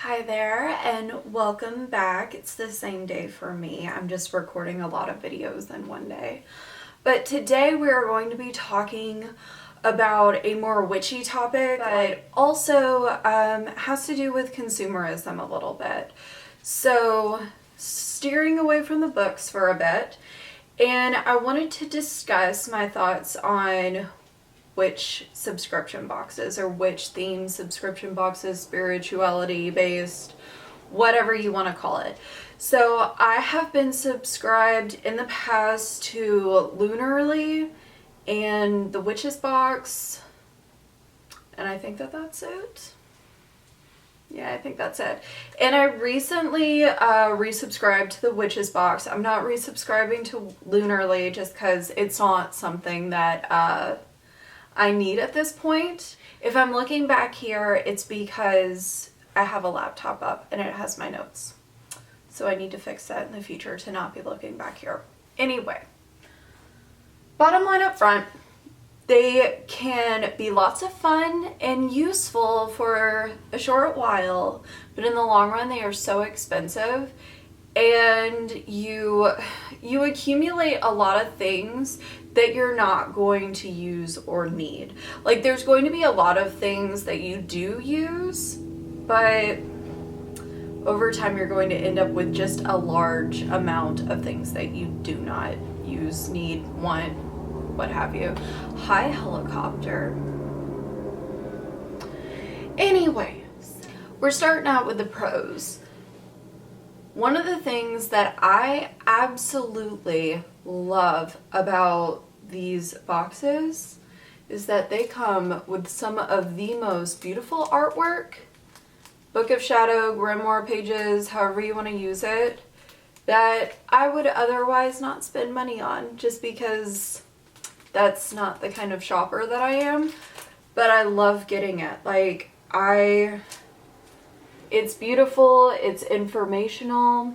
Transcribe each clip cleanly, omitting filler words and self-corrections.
Hi there and welcome back. It's the same day for me. I'm just recording a lot of videos in one day. But today we are going to be talking about a more witchy topic, but also has to do with consumerism a little bit. So steering away from the books for a bit, and I wanted to discuss my thoughts on which subscription boxes or which theme subscription boxes, spirituality based, whatever you want to call it. So I have been subscribed in the past to Lunarly and the Witch's box, and I think that's it. Yeah, I think that's it. And I recently resubscribed to the Witch's box. I'm not resubscribing to Lunarly just because it's not something that I need at this point. If I'm looking back here, it's because I have a laptop up and it has my notes. So I need to fix that in the future to not be looking back here. Anyway, bottom line up front, they can be lots of fun and useful for a short while, but in the long run they are so expensive, and you accumulate a lot of things that you're not going to use or need. Like, there's going to be a lot of things that you do use, but over time you're going to end up with just a large amount of things that you do not use, need, want, what have you. Hi, helicopter. Anyway, we're starting out with the pros. One of the things that I absolutely love about these boxes is that they come with some of the most beautiful artwork, Book of Shadow, grimoire pages, however you want to use it, that I would otherwise not spend money on just because that's not the kind of shopper that I am. But I love getting it. Like, it's beautiful, it's informational,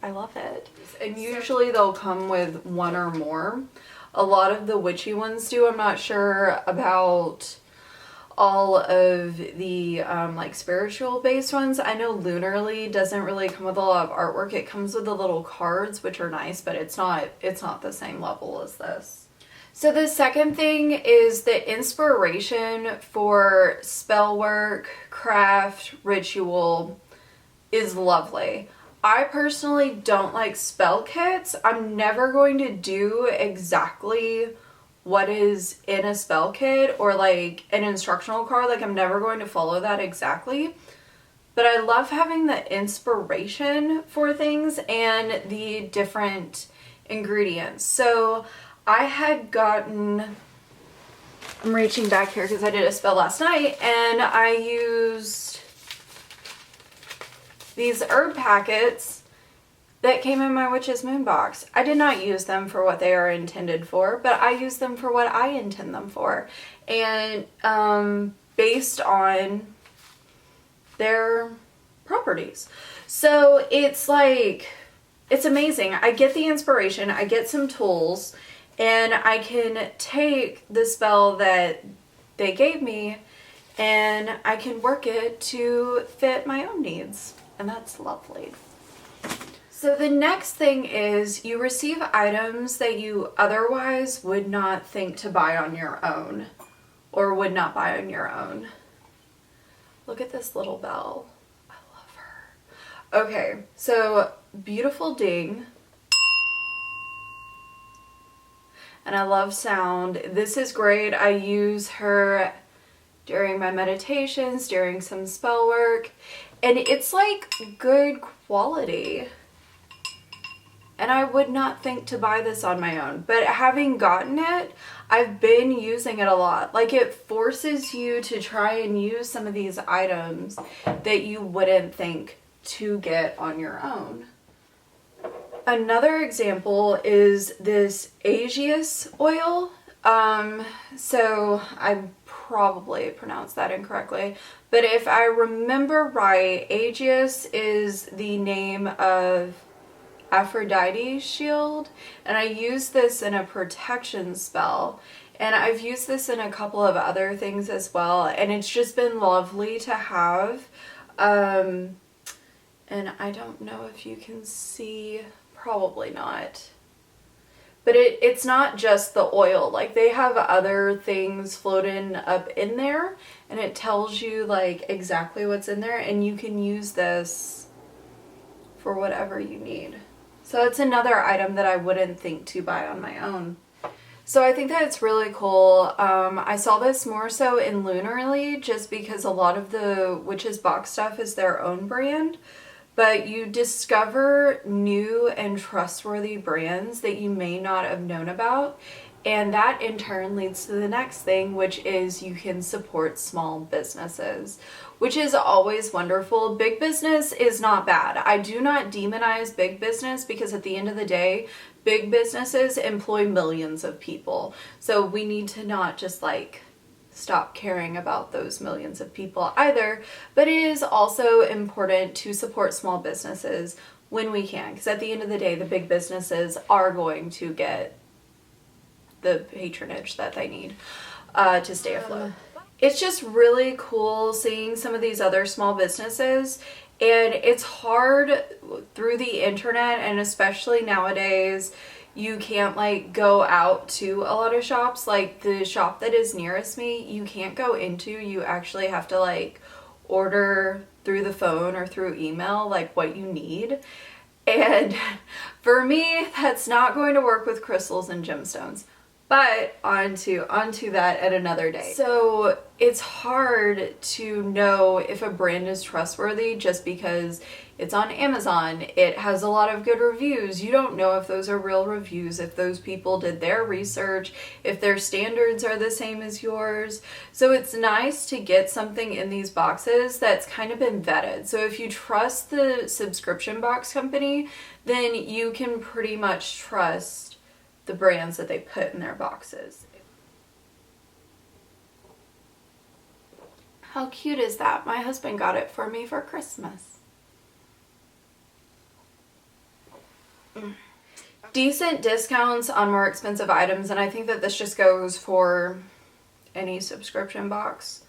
I love it. And usually they'll come with one or more. A lot of the witchy ones do. I'm not sure about all of the like spiritual based ones. I know Lunarly doesn't really come with a lot of artwork. It comes with the little cards, which are nice, but it's not the same level as this. So the second thing is the inspiration for spell work, craft, ritual is lovely. I personally don't like spell kits. I'm never going to do exactly what is in a spell kit or like an instructional card. Like, I'm never going to follow that exactly. But I love having the inspiration for things and the different ingredients. So I had gotten, I'm reaching back here because I did a spell last night, and I used these herb packets that came in my Witch's Moon box. I did not use them for what they are intended for, but I use them for what I intend them for. And based on their properties. So it's like, it's amazing. I get the inspiration, I get some tools, and I can take the spell that they gave me and I can work it to fit my own needs. And that's lovely. So the next thing is you receive items that you otherwise would not think to buy on your own or would not buy on your own. Look at this little bell. I love her. Okay, so beautiful ding. And I love sound. This is great. I use her during my meditations, during some spell work, and it's like good quality. And I would not think to buy this on my own, but having gotten it, I've been using it a lot. Like, it forces you to try and use some of these items that you wouldn't think to get on your own. Another example is this Agius oil. So I probably pronounced that incorrectly, but if I remember right, Agius is the name of Aphrodite's shield, and I use this in a protection spell, and I've used this in a couple of other things as well, and it's just been lovely to have And I don't know if you can see, probably not. But it's not just the oil. Like, they have other things floating up in there, and it tells you, like, exactly what's in there, and you can use this for whatever you need. So it's another item that I wouldn't think to buy on my own. So I think that it's really cool. I saw this more so in Lunarly, just because a lot of the Witch's box stuff is their own brand. But you discover new and trustworthy brands that you may not have known about. And that in turn leads to the next thing, which is you can support small businesses, which is always wonderful. Big business is not bad. I do not demonize big business, because at the end of the day, big businesses employ millions of people. So we need to not just like stop caring about those millions of people either, but it is also important to support small businesses when we can, because at the end of the day, the big businesses are going to get the patronage that they need to stay afloat. It's just really cool seeing some of these other small businesses, and it's hard through the internet, and especially nowadays, you can't like go out to a lot of shops. Like the shop that is nearest me, you can't go into. You actually have to like order through the phone or through email like what you need. And for me, that's not going to work with crystals and gemstones. But onto that at another day. So it's hard to know if a brand is trustworthy just because it's on Amazon. It has a lot of good reviews. You don't know if those are real reviews, if those people did their research, if their standards are the same as yours. So it's nice to get something in these boxes that's kind of been vetted. So if you trust the subscription box company, then you can pretty much trust the brands that they put in their boxes. How cute is that? My husband got it for me for Christmas. Decent discounts on more expensive items, and I think that this just goes for any subscription box.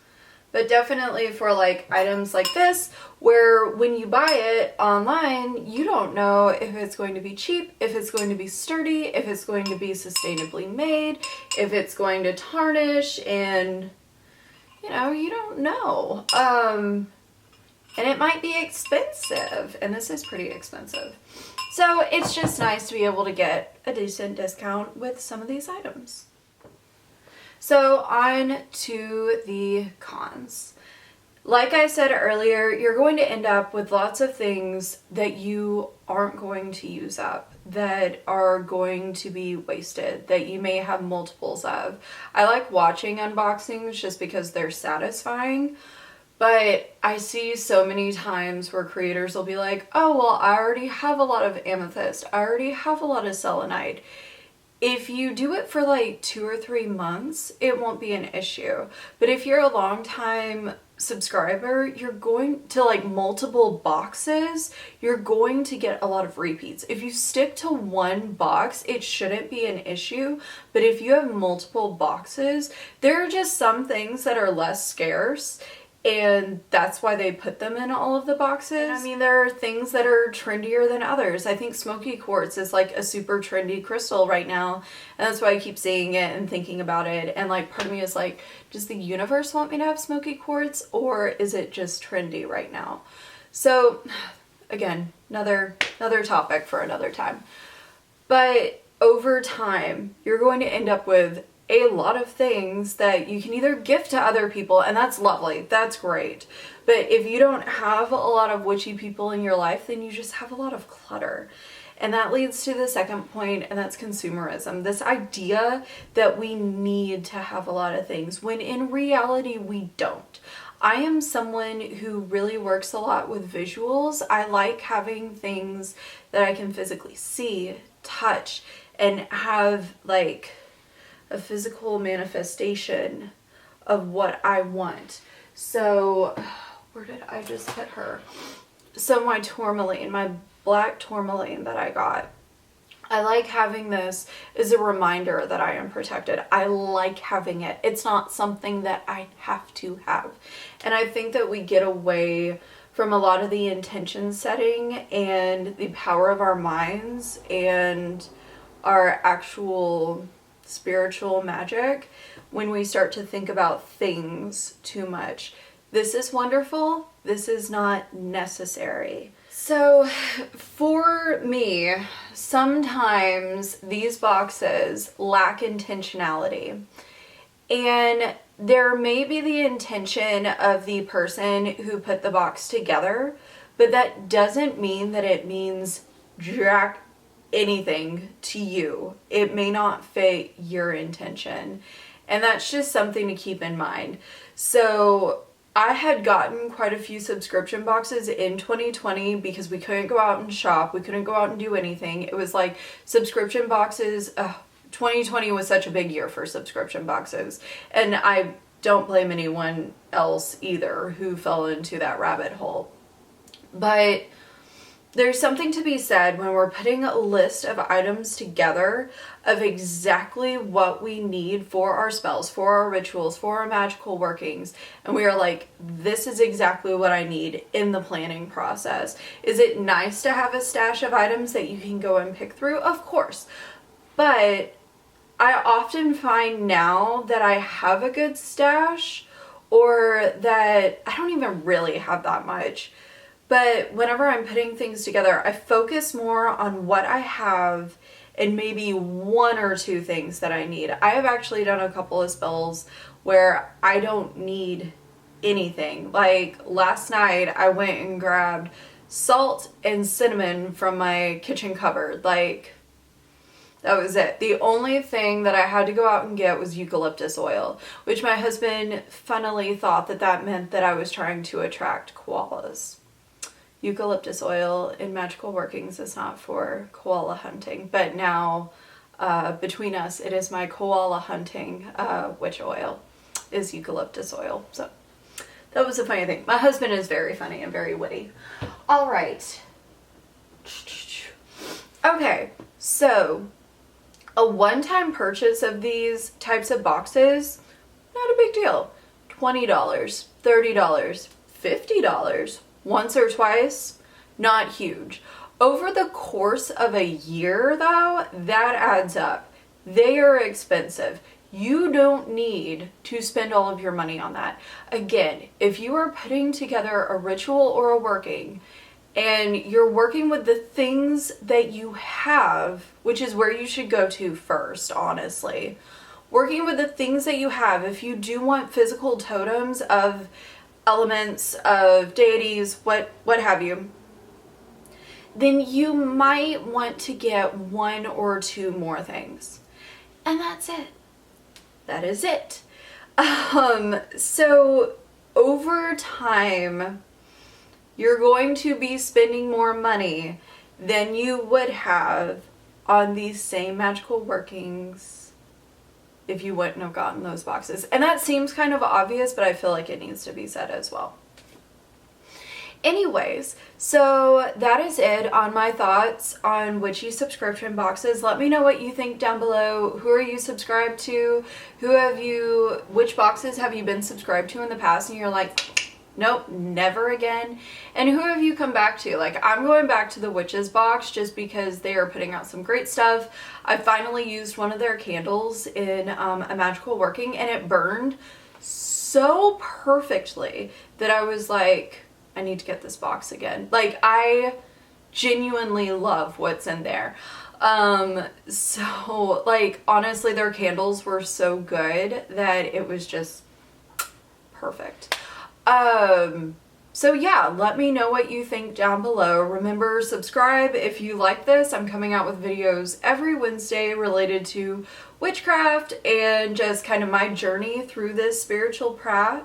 But definitely for like items like this, where when you buy it online, you don't know if it's going to be cheap, if it's going to be sturdy, if it's going to be sustainably made, if it's going to tarnish, and you know, you don't know. And it might be expensive, and this is pretty expensive. So it's just nice to be able to get a decent discount with some of these items. So on to the cons. Like I said earlier, you're going to end up with lots of things that you aren't going to use up, that are going to be wasted, that you may have multiples of. I like watching unboxings just because they're satisfying, but I see so many times where creators will be like, oh, well, I already have a lot of amethyst. I already have a lot of selenite. If you do it for like 2 or 3 months, it won't be an issue. But if you're a long time subscriber, you're going to like multiple boxes, you're going to get a lot of repeats. If you stick to one box, it shouldn't be an issue. But if you have multiple boxes, there are just some things that are less scarce, and that's why they put them in all of the boxes. And I mean, there are things that are trendier than others. I think smoky quartz is like a super trendy crystal right now, and that's why I keep seeing it and thinking about it. And like part of me is like, does the universe want me to have smoky quartz, or is it just trendy right now? So again, another topic for another time. But over time, you're going to end up with a lot of things that you can either gift to other people, and that's lovely, that's great. But if you don't have a lot of witchy people in your life, then you just have a lot of clutter. And that leads to the second point, and that's consumerism. This idea that we need to have a lot of things, when in reality we don't. I am someone who really works a lot with visuals. I like having things that I can physically see, touch, and have like a physical manifestation of what I want. So where did I just hit her? So my tourmaline, my black tourmaline that I got, I like having this as a reminder that I am protected. I like having it. It's not something that I have to have. And I think that we get away from a lot of the intention setting and the power of our minds and our actual spiritual magic when we start to think about things too much. This is wonderful. This is not necessary. So for me, sometimes these boxes lack intentionality. And there may be the intention of the person who put the box together, but that doesn't mean that it means jack anything to you. It may not fit your intention. And that's just something to keep in mind. So I had gotten quite a few subscription boxes in 2020 because we couldn't go out and shop. We couldn't go out and do anything. It was like subscription boxes. 2020 was such a big year for subscription boxes. And I don't blame anyone else either who fell into that rabbit hole. But there's something to be said when we're putting a list of items together of exactly what we need for our spells, for our rituals, for our magical workings. And we are like, this is exactly what I need in the planning process. Is it nice to have a stash of items that you can go and pick through? Of course. But I often find now that I have a good stash, or that I don't even really have that much. But whenever I'm putting things together, I focus more on what I have and maybe one or two things that I need. I have actually done a couple of spells where I don't need anything. Like last night, I went and grabbed salt and cinnamon from my kitchen cupboard. Like, that was it. The only thing that I had to go out and get was eucalyptus oil, which my husband funnily thought that that meant that I was trying to attract koalas. Eucalyptus oil in magical workings is not for koala hunting, but now between us, it is my koala hunting witch oil is eucalyptus oil. So that was a funny thing. My husband is very funny and very witty. All right. Okay, so a one-time purchase of these types of boxes, not a big deal. $20, $30, $50, once or twice, not huge. Over the course of a year though, that adds up. They are expensive. You don't need to spend all of your money on that. Again, if you are putting together a ritual or a working, and you're working with the things that you have, which is where you should go to first, honestly. Working with the things that you have, if you do want physical totems of elements, of deities, what have you, then you might want to get one or two more things. And that's it. That is it. So over time, you're going to be spending more money than you would have on these same magical workings if you wouldn't have gotten those boxes. And that seems kind of obvious, but I feel like it needs to be said as well. Anyways, so that is it on my thoughts on Witchy subscription boxes. Let me know what you think down below. Who are you subscribed to? Which boxes have you been subscribed to in the past and you're like, nope, never again? And who have you come back to? Like, I'm going back to the Witches box just because they are putting out some great stuff. I finally used one of their candles in a magical working and it burned so perfectly that I was like, I need to get this box again. Like, I genuinely love what's in there. So like, honestly, their candles were so good that it was just perfect. So yeah, let me know what you think down below. Remember, subscribe if you like this. I'm coming out with videos every Wednesday related to witchcraft and just kind of my journey through this spiritual path.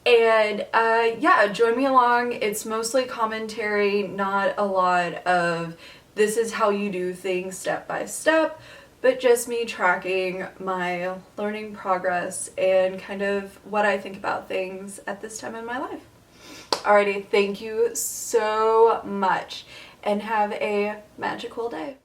And yeah, join me along. It's mostly commentary, not a lot of this is how you do things step by step, but just me tracking my learning progress and kind of what I think about things at this time in my life. Alrighty, thank you so much and have a magical day.